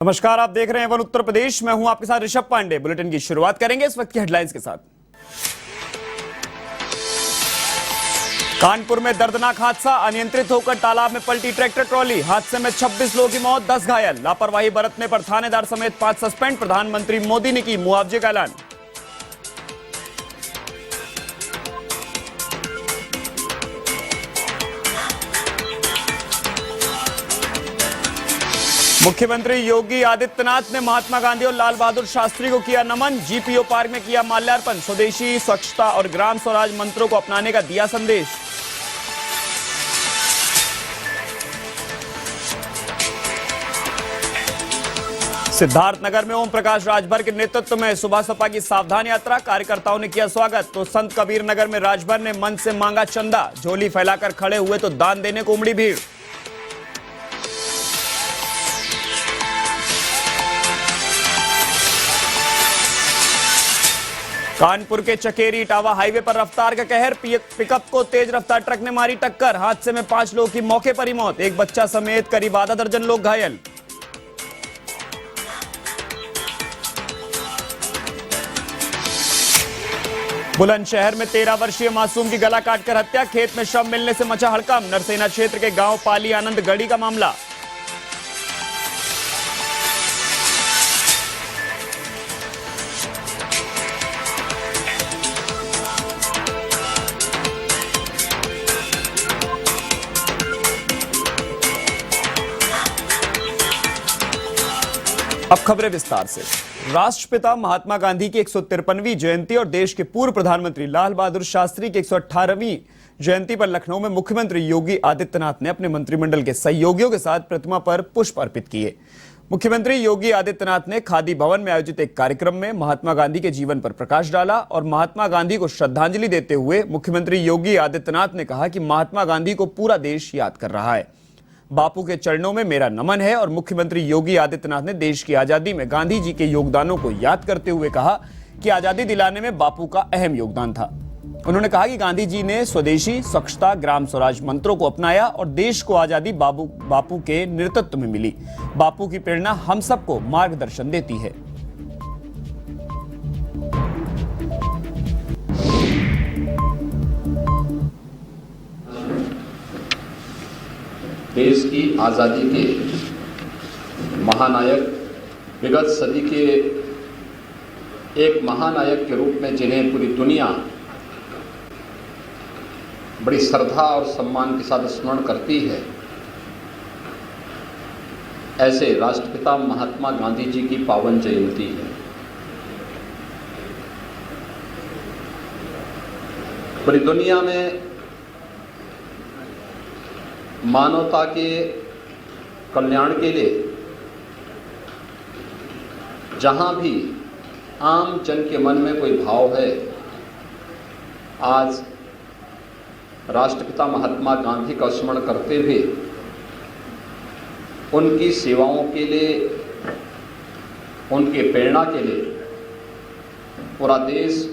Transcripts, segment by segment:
नमस्कार, आप देख रहे हैं वन उत्तर प्रदेश। मैं हूं आपके साथ ऋषभ पांडे। बुलेटिन की शुरुआत करेंगे इस वक्त की हेडलाइंस के साथ। कानपुर में दर्दनाक हादसा, अनियंत्रित होकर तालाब में पलटी ट्रैक्टर ट्रॉली। हादसे में 26 लोगों की मौत, 10 घायल। लापरवाही बरतने पर थानेदार समेत 5 सस्पेंड। प्रधानमंत्री मोदी ने की मुआवजे का ऐलान। मुख्यमंत्री योगी आदित्यनाथ ने महात्मा गांधी और लाल बहादुर शास्त्री को किया नमन। जीपीओ पार्क में किया माल्यार्पण। स्वदेशी, स्वच्छता और ग्राम स्वराज मंत्रों को अपनाने का दिया संदेश। सिद्धार्थनगर में ओम प्रकाश राजभर के नेतृत्व में सुबह सपा की सावधान यात्रा, कार्यकर्ताओं ने किया स्वागत। तो संत कबीर नगर में राजभर ने मन से मांगा चंदा। झोली फैलाकर खड़े हुए तो दान देने को उमड़ी भीड़। कानपुर के चकेरी इटावा हाईवे पर रफ्तार का कहर, पिकअप को तेज रफ्तार ट्रक ने मारी टक्कर। हादसे में 5 लोगों की मौके पर ही मौत, एक बच्चा समेत करीब आधा दर्जन लोग घायल। बुलंदशहर में 13 वर्षीय मासूम की गला काटकर हत्या, खेत में शव मिलने से मचा हड़कंप। नरसेना क्षेत्र के गांव पाली आनंदगढ़ी का मामला। अब खबरें विस्तार से। राष्ट्रपिता महात्मा गांधी की 153वीं जयंती और देश के पूर्व प्रधानमंत्री लाल बहादुर शास्त्री की 118वीं जयंती पर लखनऊ में मुख्यमंत्री योगी आदित्यनाथ ने अपने मंत्रिमंडल के सहयोगियों के साथ प्रतिमा पर पुष्प अर्पित किए। मुख्यमंत्री योगी आदित्यनाथ ने खादी भवन में आयोजित एक कार्यक्रम में महात्मा गांधी के जीवन पर प्रकाश डाला और महात्मा गांधी को श्रद्धांजलि देते हुए मुख्यमंत्री योगी आदित्यनाथ ने कहा कि महात्मा गांधी को पूरा देश याद कर रहा है। बापू के चरणों में मेरा नमन है। और मुख्यमंत्री योगी आदित्यनाथ ने देश की आजादी में गांधी जी के योगदानों को याद करते हुए कहा कि आजादी दिलाने में बापू का अहम योगदान था। उन्होंने कहा कि गांधी जी ने स्वदेशी, स्वच्छता, ग्राम स्वराज मंत्रों को अपनाया और देश को आजादी बापू के नेतृत्व में मिली। बापू की प्रेरणा हम सबको मार्गदर्शन देती है। देश की आज़ादी के महानायक, विगत सदी के एक महानायक के रूप में जिन्हें पूरी दुनिया बड़ी श्रद्धा और सम्मान के साथ स्मरण करती है, ऐसे राष्ट्रपिता महात्मा गांधी जी की पावन जयंती है। पूरी दुनिया में मानवता के कल्याण के लिए जहां भी आम जन के मन में कोई भाव है, आज राष्ट्रपिता महात्मा गांधी का स्मरण करते हुए उनकी सेवाओं के लिए, उनके प्रेरणा के लिए पूरा देश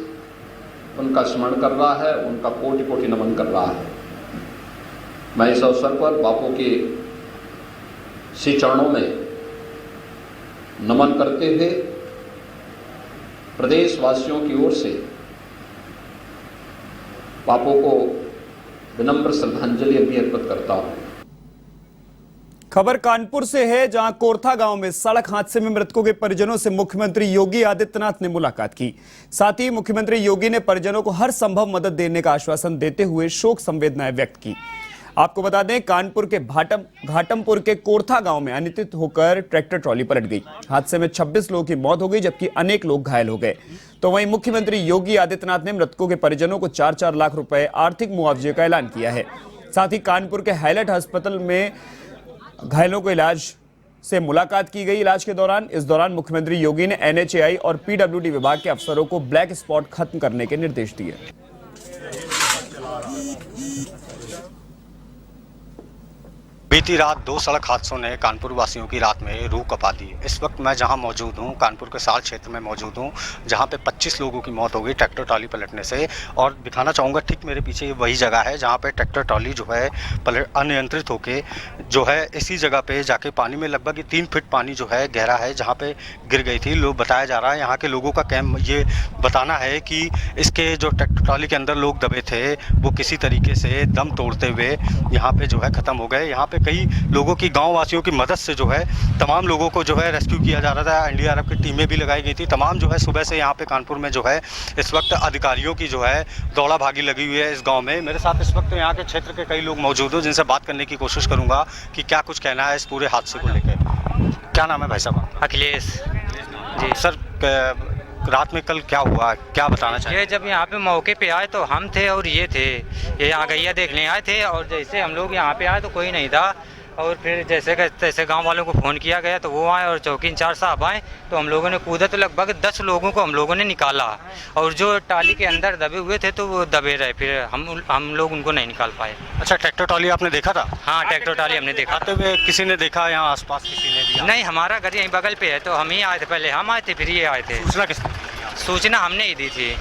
उनका स्मरण कर रहा है, उनका कोटि कोटि नमन कर रहा है। मैं इस अवसर पर बापू के श्री चरणों में नमन करते हुए प्रदेशवासियों की ओर से बापू को विनम्र श्रद्धांजलि अर्पित करता हूं। खबर कानपुर से है, जहां कोरथा गांव में सड़क हादसे में मृतकों के परिजनों से मुख्यमंत्री योगी आदित्यनाथ ने मुलाकात की। साथ ही मुख्यमंत्री योगी ने परिजनों को हर संभव मदद देने का आश्वासन देते हुए शोक संवेदनाएं व्यक्त की। आपको बता दें, कानपुर के घाटमपुर के कोरथा गांव में अनियंत्रित होकर ट्रैक्टर ट्रॉली पलट गई। हादसे में 26 लोगों की मौत हो गई, जबकि अनेक लोग घायल हो गए। तो वहीं मुख्यमंत्री योगी आदित्यनाथ ने मृतकों के परिजनों को 4-4 लाख रुपए आर्थिक मुआवजे का ऐलान किया है। साथ ही कानपुर के हाईलाइट अस्पताल में घायलों को इलाज से मुलाकात की गई। इलाज के दौरान मुख्यमंत्री योगी ने NHAI और PWD विभाग के अफसरों को ब्लैक स्पॉट खत्म करने के निर्देश दिए। बीती रात 2 सड़क हादसों ने कानपुर वासियों की रात में रूह कपा दी। इस वक्त मैं जहां मौजूद हूं, कानपुर के साल क्षेत्र में मौजूद हूं, जहां पे 25 लोगों की मौत हो गई ट्रैक्टर ट्रॉली पलटने से। और दिखाना चाहूँगा, ठीक मेरे पीछे वही जगह है जहां पे ट्रैक्टर ट्रॉली जो है अनियंत्रित होके जो है इसी जगह पे जाके पानी में, लगभग 3 फीट पानी जो है गहरा है, जहाँ पे गिर गई थी। लोग बताया जा रहा है, यहाँ के लोगों का कहना ये बताना है कि इसके जो ट्रैक्टर ट्रॉली के अंदर लोग दबे थे वो किसी तरीके से दम तोड़ते हुए यहाँ पे जो है ख़त्म हो गए। यहाँ पे कई लोगों की, गांव वासियों की मदद से जो है तमाम लोगों को जो है रेस्क्यू किया जा रहा था। एनडीआरएफ की टीमें भी लगाई गई थी। तमाम जो है सुबह से यहाँ पे कानपुर में जो है इस वक्त अधिकारियों की जो है दौड़ा भागी लगी हुई है इस गांव में। मेरे साथ इस वक्त यहाँ के क्षेत्र के कई लोग मौजूद हैं जिनसे बात करने की कोशिश करूँगा कि क्या कुछ कहना है इस पूरे हादसे को लेकर। क्या नाम है भाई साहब? अखिलेश जी सर, रात में कल क्या हुआ, क्या बताना चाहिए? ये जब यहाँ पे मौके पे आए तो हम थे और ये थे, ये यहाँ गैया देखने आए थे। और जैसे हम लोग यहाँ पे आए तो कोई नहीं था। और फिर जैसे तैसे गांव वालों को फ़ोन किया गया तो वो आए और चौकी इंचार्ज साहब आए तो हम लोगों ने कूदा तो लगभग 10 लोगों को हम लोगों ने निकाला। और जो टाली के अंदर दबे हुए थे तो वो दबे रहे, फिर हम लोग उनको नहीं निकाल पाए। अच्छा, ट्रैक्टर ट्रॉली आपने देखा था? हाँ, ट्रैक्टर टाली हमने देखा। आते हुए किसी ने देखा? यहाँ आसपास किसी ने भी? नहीं, हमारा घर यहीं बगल पे है तो हम ही आए थे, पहले हम आए थे फिर ये आए थे। सूचना किसने? सूचना हमने ही दी थी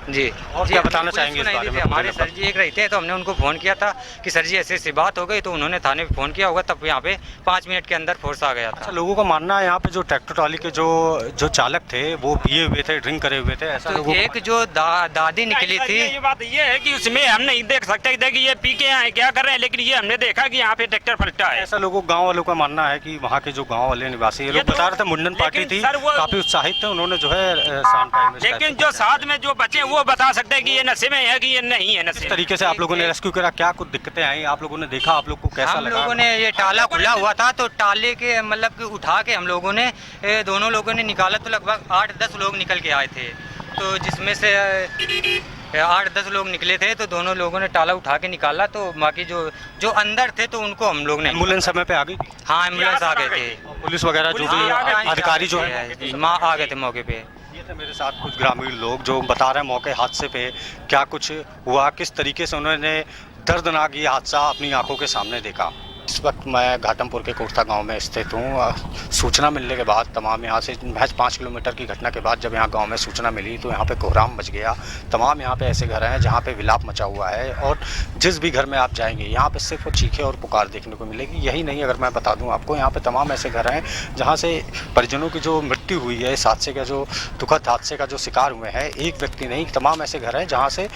जी। और क्या बताना चाहेंगे इस बारे में? हमारे सर जी एक रहते हैं तो हमने उनको फ़ोन किया था कि सर जी ऐसी ऐसी बात हो गई, तो उन्होंने थाने पे फ़ोन किया होगा, तब यहाँ पे 5 मिनट के अंदर फोर्स आ गया था। अच्छा, लोगों का मानना है यहाँ पे जो ट्रैक्टर ट्रॉली के जो चालक थे वो पिए हुए थे, ड्रिंक करे हुए थे, ऐसा तो एक जो दादी निकली थी। ये बात ये है कि उसमें हम नहीं देख सकते थे कि ये पी के आए क्या कर रहे हैं, लेकिन ये हमने देखा कि यहाँ पे ट्रैक्टर पलटा है। ऐसा लोगों, गाँव वालों का मानना है कि वहाँ के जो गाँव वाले निवासी, ये लोग बता रहे थे मुंडन पार्टी थी, काफी उत्साहित थे, उन्होंने जो है शाम टाइम में। लेकिन जो साथ में जो बचे वो बता सकते हैं कि ये नशे में है कि ये नहीं है नशे। किस तरीके से आप लोगों ने रेस्क्यू करा, क्या कुछ दिक्कतें आई, आप लोगों ने देखा, आप लोग को कैसा लगा? हम लोगों ने ये टाला खुला हुआ था तो टाले के मतलब कि उठा के हम लोगों ने दोनों लोगों ने निकाला तो लगभग 8-10 लोग निकल के आए थे। तो जिसमें से 8-10 लोग निकले थे तो दोनों लोगों ने टाला उठा के निकाला। तो बाकी जो अंदर थे तो उनको हम लोग ने। एम्बुलेंस समय पे आ गई? हाँ, एम्बुलेंस आ गए थे, पुलिस वगैरह जो भी अधिकारी जो है आ गए थे मौके पे। ये थे मेरे साथ कुछ ग्रामीण लोग जो बता रहे हैं मौके हादसे पे क्या कुछ हुआ, किस तरीके से उन्होंने दर्दनाक ये हादसा अपनी आंखों के सामने देखा। इस वक्त मैं घाटमपुर के कोर्ता गांव में स्थित हूँ। सूचना मिलने के बाद तमाम यहाँ से महज 5 किलोमीटर की घटना के बाद जब यहाँ गांव में सूचना मिली तो यहाँ पे कोहराम मच गया। तमाम यहाँ पे ऐसे घर हैं जहाँ पे विलाप मचा हुआ है और जिस भी घर में आप जाएंगे यहाँ पे सिर्फ चीखें और पुकार देखने को मिलेगी। यही नहीं, अगर मैं बता दूँ आपको, यहाँ पे तमाम ऐसे घर हैं जहाँ से परिजनों की जो मृत्यु हुई है, इस हादसे का जो दुखद हादसे का जो शिकार हुए हैं, एक व्यक्ति नहीं, तमाम ऐसे घर हैं जहाँ से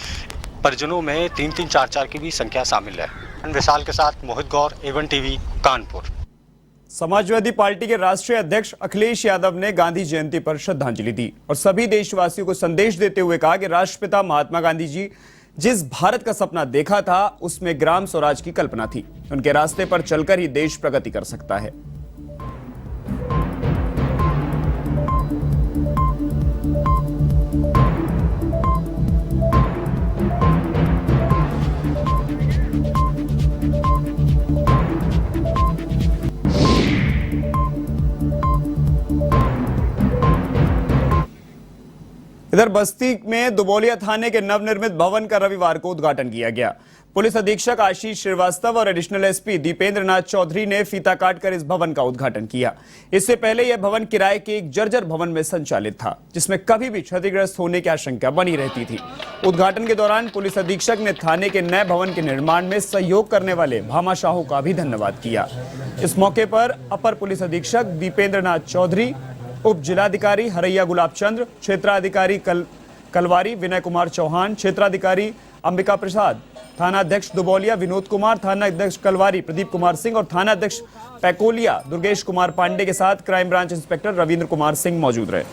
परिजनों में 3-3, 4-4 की भी संख्या शामिल है। विशाल के साथ मोहित गौर, A1 TV, Kanpur. Samajwadi party के राष्ट्रीय अध्यक्ष अखिलेश यादव ने गांधी जयंती पर श्रद्धांजलि दी और सभी देशवासियों को संदेश देते हुए कहा कि राष्ट्रपिता महात्मा गांधी जी जिस भारत का सपना देखा था उसमें ग्राम स्वराज की कल्पना थी। उनके रास्ते पर चलकर ही देश प्रगति कर सकता है। इधर बस्ती में दुबौलिया थाने के नवनिर्मित भवन का रविवार को उद्घाटन किया गया। पुलिस अधीक्षक आशीष श्रीवास्तव और एडिशनल एसपी दीपेंद्र नाथ चौधरी ने फीता काटकर इस भवन का उद्घाटन किया। इससे पहले यह भवन किराए के एक जर्जर भवन में संचालित था जिसमें कभी भी क्षतिग्रस्त होने की आशंका बनी रहती थी। उद्घाटन के दौरान पुलिस अधीक्षक ने थाने के नए भवन के निर्माण में सहयोग करने वाले भामा साहू का भी धन्यवाद किया। इस मौके पर अपर पुलिस अधीक्षक दीपेंद्र नाथ चौधरी, उप जिलाधिकारी हरैया गुलाब चंद्र, क्षेत्राधिकारी कलवारी विनय कुमार चौहान, क्षेत्राधिकारी अंबिका प्रसाद, थानाध्यक्ष दुबौलिया विनोद कुमार, थानाध्यक्ष कलवारी प्रदीप कुमार सिंह और थानाध्यक्ष पैकोलिया दुर्गेश कुमार पांडे के साथ crime branch inspector Ravindra Kumar Singh मौजूद रहे।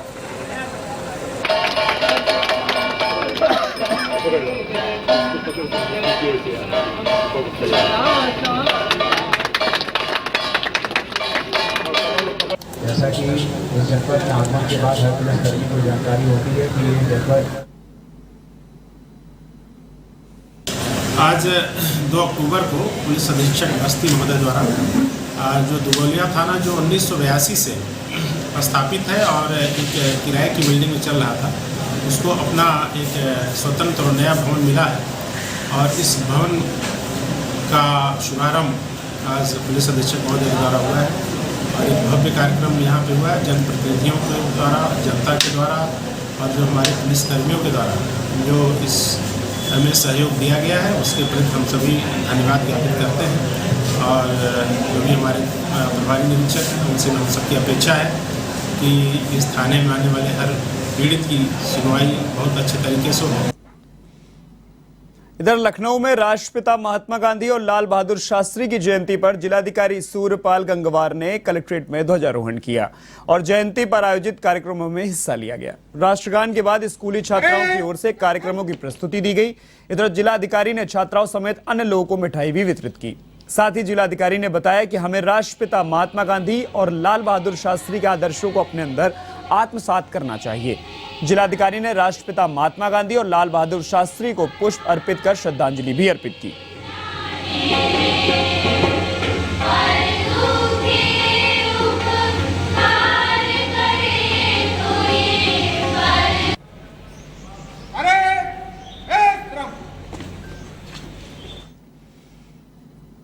जैसा कि इस जनपद में आगमन के बाद हर पुलिस कर्मी को जानकारी होती है कि ये जनपद आज 2 अक्टूबर को पुलिस अधीक्षक बस्ती महोदय द्वारा जो दुबौलिया थाना जो 1982 से स्थापित है और एक किराए की बिल्डिंग में चल रहा था, उसको अपना एक स्वतंत्र और नया भवन मिला है और इस भवन का शुभारंभ आज पुलिस अधीक्षक महोदय द्वारा हुआ है और एक भव्य कार्यक्रम यहाँ पे हुआ है जनप्रतिनिधियों के द्वारा, जनता के द्वारा और जो हमारे पुलिसकर्मियों के द्वारा जो इस हमें सहयोग दिया गया है उसके प्रति हम सभी धन्यवाद ज्ञापित करते हैं। और जो भी हमारे प्रभारी निरीक्षक हैं उनसे हम सबकी अपेक्षा है कि इस थाने में आने वाले हर पीड़ित की सुनवाई बहुत अच्छे तरीके से हो। इधर लखनऊ में राष्ट्रपिता महात्मा गांधी और लाल बहादुर शास्त्री की जयंती पर जिलाधिकारी सूर्यपाल गंगवार ने कलेक्ट्रेट में ध्वजारोहण किया और जयंती पर आयोजित कार्यक्रमों में हिस्सा लिया गया। राष्ट्रगान के बाद स्कूली छात्राओं की ओर से कार्यक्रमों की प्रस्तुति दी गई। इधर जिलाधिकारी ने छात्राओं समेत अन्य लोगों को मिठाई भी वितरित की। साथ ही जिलाधिकारी ने बताया कि हमें राष्ट्रपिता महात्मा गांधी और लाल बहादुर शास्त्री के आदर्शों को अपने अंदर आत्मसात करना चाहिए। जिलाधिकारी ने राष्ट्रपिता महात्मा गांधी और लाल बहादुर शास्त्री को पुष्प अर्पित कर श्रद्धांजलि भी अर्पित की।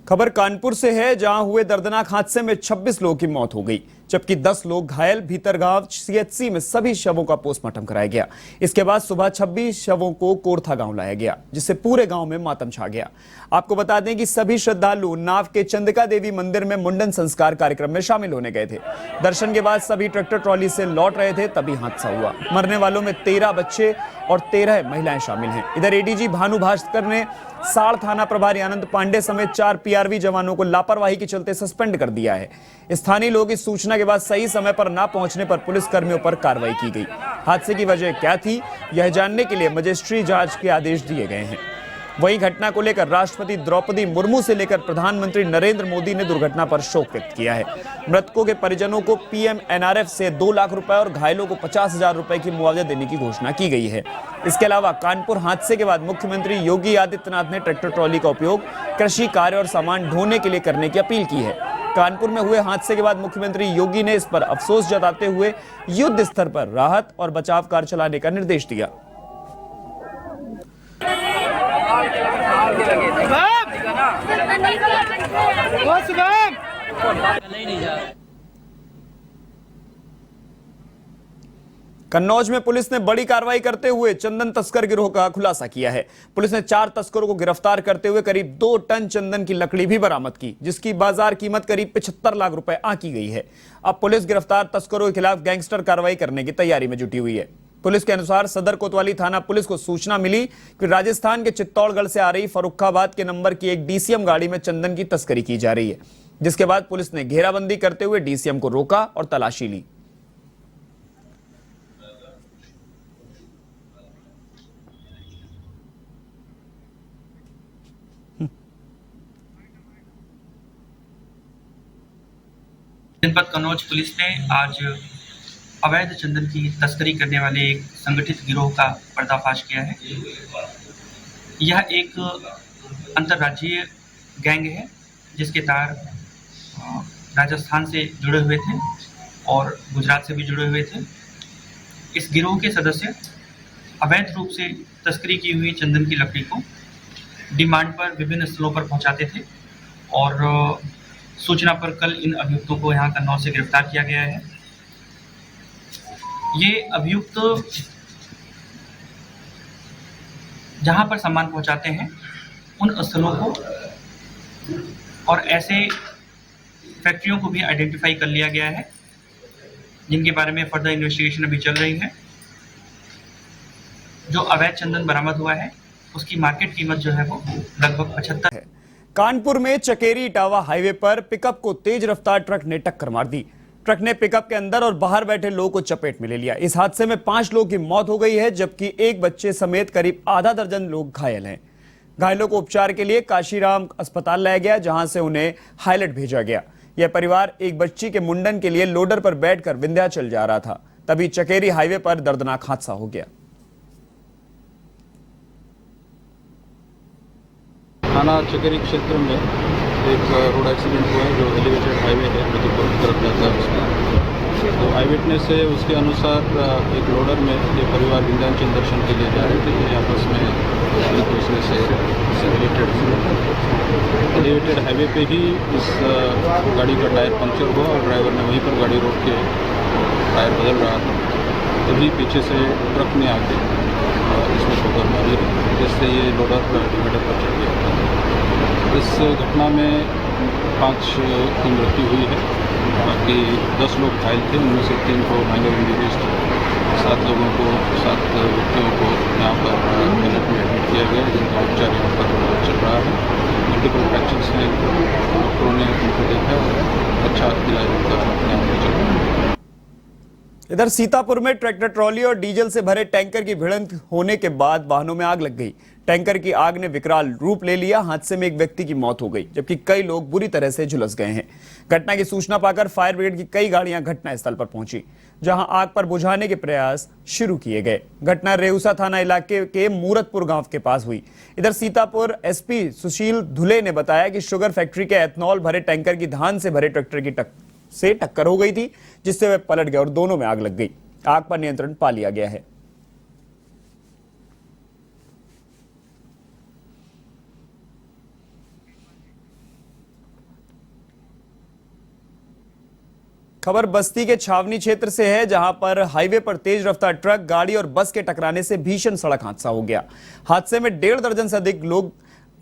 खबर कानपुर से है, जहां हुए दर्दनाक हादसे में 26 लोगों की मौत हो गई, जबकि 10 लोग घायल। भीतरगांव सीएचसी में सभी शवों का पोस्टमार्टम कराया गया। इसके बाद सुबह 26 शवों को कोरथा गांव लाया गया, जिससे पूरे गांव में मातम छा गया। आपको बता दें कि सभी श्रद्धालु नाव के चंद्रिका देवी मंदिर में मुंडन संस्कार कार्यक्रम में शामिल होने गए थे। दर्शन के बाद सभी ट्रैक्टर ट्रॉली से लौट रहे थे, तभी हादसा हुआ। मरने वालों में 13 बच्चे और 13 महिलाएं शामिल हैं। इधर एडीजी भानु भास्कर ने साड़ थाना प्रभारी आनंद पांडे समेत 4 पीआरवी जवानों को लापरवाही के चलते सस्पेंड कर दिया है। स्थानीय लोग इस सूचना के बाद सही समय पर न पहुंचने पर पुलिस कर्मियों पर कार्रवाई की गई। हादसे की वजह क्या थी, यह जानने के लिए मजिस्ट्री जांच के आदेश दिए गए हैं। वहीं घटना को लेकर राष्ट्रपति द्रौपदी मुर्मू से लेकर प्रधानमंत्री नरेंद्र मोदी ने दुर्घटना पर शोक व्यक्त किया है। मृतकों के परिजनों को पीएम एनआरएफ से 2 लाख रुपए और घायलों को 50,000 रुपए की मुआवजा देने की घोषणा की गई है। इसके अलावा कानपुर हादसे के बाद मुख्यमंत्री योगी आदित्यनाथ ने ट्रैक्टर ट्रॉली का उपयोग कृषि कार्य और सामान ढोने के लिए करने की अपील की है। कानपुर में हुए हादसे के बाद मुख्यमंत्री योगी ने इस पर अफसोस जताते हुए युद्ध स्तर पर राहत और बचाव कार्य चलाने का निर्देश दिया। कन्नौज में पुलिस ने बड़ी कार्रवाई करते हुए चंदन तस्कर गिरोह का खुलासा किया है। पुलिस ने 4 तस्करों को गिरफ्तार करते हुए करीब 2 टन चंदन की लकड़ी भी बरामद की, जिसकी बाजार कीमत करीब 75 लाख रुपए आंकी गई है। अब पुलिस गिरफ्तार तस्करों के खिलाफ गैंगस्टर कार्रवाई करने की तैयारी में जुटी हुई है। पुलिस के अनुसार सदर कोतवाली थाना पुलिस को सूचना मिली कि राजस्थान के चित्तौड़गढ़ से आ रही फर्रुखाबाद के नंबर की एक डीसीएम गाड़ी में चंदन की तस्करी की जा रही है, जिसके बाद पुलिस ने घेराबंदी करते हुए डीसीएम को रोका और तलाशी ली। जनपद कन्नौज पुलिस ने आज अवैध चंदन की तस्करी करने वाले एक संगठित गिरोह का पर्दाफाश किया है। यह एक अंतर्राज्यीय गैंग है जिसके तार राजस्थान से जुड़े हुए थे और गुजरात से भी जुड़े हुए थे। इस गिरोह के सदस्य अवैध रूप से तस्करी की हुई चंदन की लकड़ी को डिमांड पर विभिन्न स्थलों पर पहुंचाते थे और सूचना पर कल इन अभियुक्तों को यहाँ कन्नौज से गिरफ्तार किया गया है। ये अभियुक्त जहाँ पर सामान पहुँचाते हैं उन स्थलों को और ऐसे फैक्ट्रियों को भी आइडेंटिफाई कर लिया गया है, जिनके बारे में फर्दर इन्वेस्टिगेशन अभी चल रही है। जो अवैध चंदन बरामद हुआ है उसकी मार्केट कीमत जो है वो लगभग 75 है। कानपुर में चकेरी इटावा हाईवे पर पिकअप को तेज रफ्तार ट्रक ने टक्कर मार दी। ट्रक ने पिकअप के अंदर और बाहर बैठे लोगों को चपेट में ले लिया। इस हादसे में 5 लोगों की मौत हो गई है, जबकि एक बच्चे समेत करीब आधा दर्जन लोग घायल हैं। घायलों को उपचार के लिए काशीराम अस्पताल लाया गया, जहां से उन्हें हाईलैंड भेजा गया। यह परिवार एक बच्ची के मुंडन के लिए लोडर पर बैठकर विंध्याचल जा रहा था, तभी चकेरी हाईवे पर दर्दनाक हादसा हो गया। थाना चकेरी क्षेत्र में एक रोड एक्सीडेंट हुआ है जो एलिवेटेड हाईवे है, मधुपुर की तरफ जाता है। उसमें तो आई विटनेस है, उसके अनुसार एक लोडर में ये परिवार विंध्याचल दर्शन के लिए जा रहे थे। ये आपस में एक दूसरे से एलिवेटेड हाईवे पे ही इस गाड़ी का टायर पंक्चर हुआ और ड्राइवर ने वहीं पर गाड़ी रोक के टायर बदल रहा था। तभी पीछे से ट्रक ने आके इसमें ठोकर मारी, जिससे ये लोडर डिवाइडर पर चढ़ गया। इस घटना में 5 की मृत्यु हुई है, बाकी 10 लोग घायल थे, उनमें से 3 को माइनर इंजरीज थे। 7 लोगों को 7 व्यक्तियों को यहाँ पर मेरठ में एडमिट किया गया, जिनका उपचार यहाँ पर चल रहा है। मल्टीपल फ्रैक्चर्स हैं, डॉक्टरों ने उनको देखा और अच्छा इलाज उनका अपने आप में चल रहा है। इधर सीतापुर में ट्रैक्टर ट्रॉली और डीजल से भरे टैंकर की भिड़ंत होने के बाद वाहनों में आग लग गई। टैंकर की आग ने विकराल रूप ले लिया। हादसे में एक व्यक्ति की मौत हो गई, जबकि कई लोग बुरी तरह से झुलस गए हैं। घटना की सूचना पाकर फायर ब्रिगेड की कई गाड़ियां घटनास्थल पर पहुंची, जहां आग पर बुझाने के प्रयास शुरू किए गए। घटना रेउसा थाना इलाके के मूरतपुर गांव के पास हुई। इधर सीतापुर एसपी सुशील धुले ने बताया कि शुगर फैक्ट्री के एथनॉल भरे टैंकर की धान से भरे ट्रैक्टर की टक्कर हो गई थी, जिससे वे पलट गए और दोनों में आग लग गई। आग पर नियंत्रण पा लिया गया है। खबर बस्ती के छावनी क्षेत्र से है, जहां पर हाईवे पर तेज रफ्तार ट्रक, गाड़ी और बस के टकराने से भीषण सड़क हादसा हो गया। हादसे में 1.5 दर्जन से अधिक लोग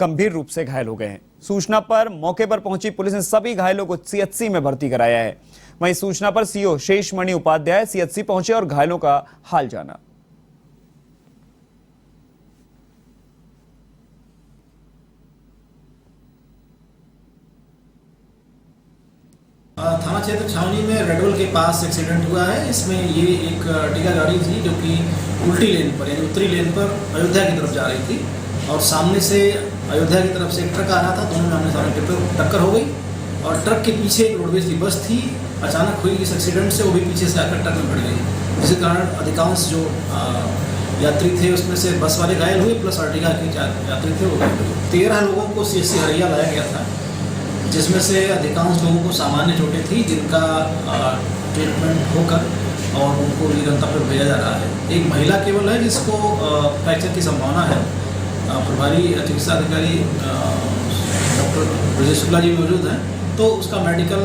गंभीर रूप से घायल हो गए हैं। सूचना पर मौके पर पहुंची पुलिस ने सभी घायलों को सीएचसी में भर्ती कराया है। वहीं सूचना पर सीओ शेषमणि उपाध्याय सीएचसी पहुंचे और घायलों का हाल जाना। थाना क्षेत्र छावनी में रेडवल के पास एक्सीडेंट हुआ है। इसमें ये एक टिका गाड़ी थी जो कि उल्टी लेन पर यानी उत्तरी लेन पर अयोध्या की तरफ जा रही थी और सामने से अयोध्या की तरफ से एक ट्रक आ रहा था। दोनों में आमने सामने टक्कर हो गई और ट्रक के पीछे एक रोडवेज की बस थी। अचानक हुई इस एक्सीडेंट से वो भी पीछे से आकर ट्रक में भिड़ गई, जिसके कारण अधिकांश जो यात्री थे उसमें से बस वाले घायल हुए, प्लस अर्टिगा के यात्री थे वो घायल हुए। 13 लोगों को सीएचसी हरिया लाया गया था, जिसमें से अधिकांश लोगों को सामान्य चोटें थी, जिनका ट्रीटमेंट होकर और उनको वीरगंता पर भेजा जा रहा है। एक महिला केवल है जिसको फ्रैक्चर की संभावना है। प्रभारी चिकित्सा अधिकारी डॉक्टर ब्रजेश शुक्ला जी मौजूद हैं, तो उसका मेडिकल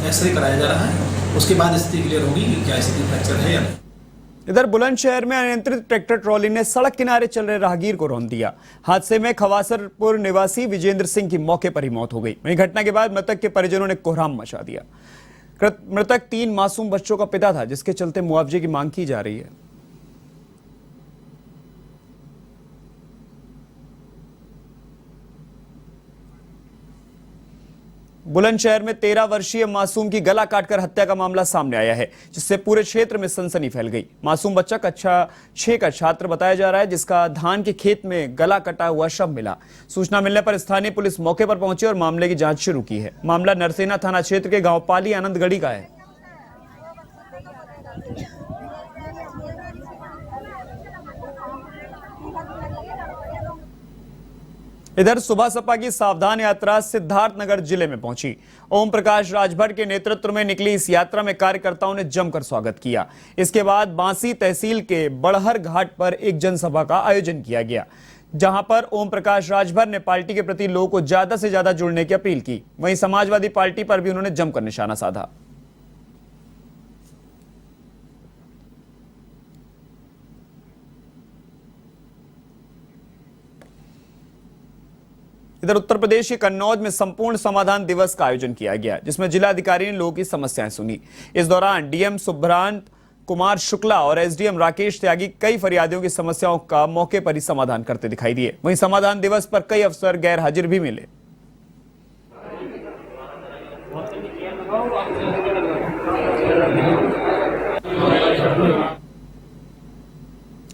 एक्सरे कराया जा रहा है। उसके बाद स्थिति क्लियर होगी कि क्या स्थिति फ्रैक्चर है या नहीं। इधर बुलंदशहर में अनियंत्रित ट्रैक्टर ट्रॉली ने सड़क किनारे चल रहे राहगीर को रौंद दिया। हादसे में खवासरपुर निवासी विजेंद्र सिंह की मौके पर ही मौत हो गई। वहीं घटना के बाद मृतक के परिजनों ने कोहराम मचा दिया। मृतक 3 मासूम बच्चों का पिता था, जिसके चलते मुआवजे की मांग की जा रही है। बुलंदशहर में 13 वर्षीय मासूम की गला काटकर हत्या का मामला सामने आया है, जिससे पूरे क्षेत्र में सनसनी फैल गई। मासूम बच्चा कक्षा 6 का छात्र बताया जा रहा है, जिसका धान के खेत में गला कटा हुआ शव मिला। सूचना मिलने पर स्थानीय पुलिस मौके पर पहुंची और मामले की जांच शुरू की है। मामला नरसेना थाना क्षेत्र के गांव पाली आनंदगढ़ी का है। इधर सुबह सपा की सावधान यात्रा सिद्धार्थनगर जिले में पहुंची। ओम प्रकाश राजभर के नेतृत्व में निकली इस यात्रा में कार्यकर्ताओं ने जमकर स्वागत किया। इसके बाद बांसी तहसील के बड़हर घाट पर एक जनसभा का आयोजन किया गया, जहां पर ओम प्रकाश राजभर ने पार्टी के प्रति लोगों को ज्यादा से ज्यादा जुड़ने की अपील की। वहीं समाजवादी पार्टी पर भी उन्होंने जमकर निशाना साधा। इधर उत्तर प्रदेश के कन्नौज में संपूर्ण समाधान दिवस का आयोजन किया गया, जिसमें जिलाधिकारी ने लोगों की समस्याएं सुनी। इस दौरान डीएम सुभ्रांत कुमार शुक्ला और एसडीएम राकेश त्यागी कई फरियादियों की समस्याओं का मौके पर ही समाधान करते दिखाई दिए। वहीं समाधान दिवस पर कई अफसर गैर हाजिर भी मिले।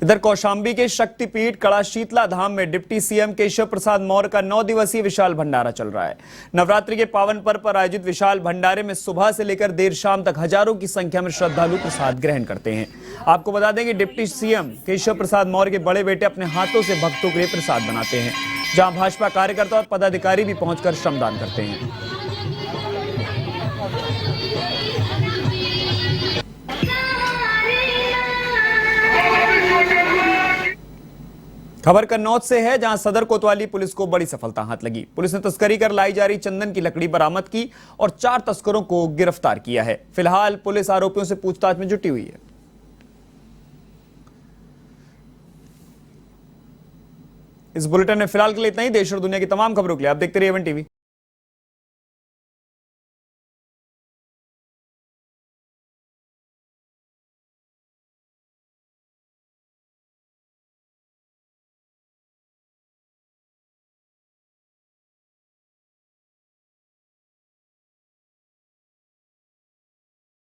इधर कौशाम्बी के शक्तिपीठ कड़ा शीतला धाम में डिप्टी सीएम केशव प्रसाद मौर्य का 9 दिवसीय विशाल भंडारा चल रहा है। नवरात्रि के पावन पर्व पर आयोजित विशाल भंडारे में सुबह से लेकर देर शाम तक हजारों की संख्या में श्रद्धालु प्रसाद ग्रहण करते हैं। आपको बता दें कि डिप्टी सीएम केशव प्रसाद मौर्य के बड़े बेटे अपने हाथों से भक्तों के लिए प्रसाद बनाते हैं, जहां भाजपा कार्यकर्ता और पदाधिकारी भी पहुंचकर श्रमदान करते हैं। खबर कन्नौज से है, जहां सदर कोतवाली पुलिस को बड़ी सफलता हाथ लगी। पुलिस ने तस्करी कर लाई जा रही चंदन की लकड़ी बरामद की और 4 तस्करों को गिरफ्तार किया है। फिलहाल पुलिस आरोपियों से पूछताछ में जुटी हुई है। इस बुलेटिन में फिलहाल के लिए इतना ही। देश और दुनिया की तमाम खबरों के लिए आप देखते रहिए AVN TV।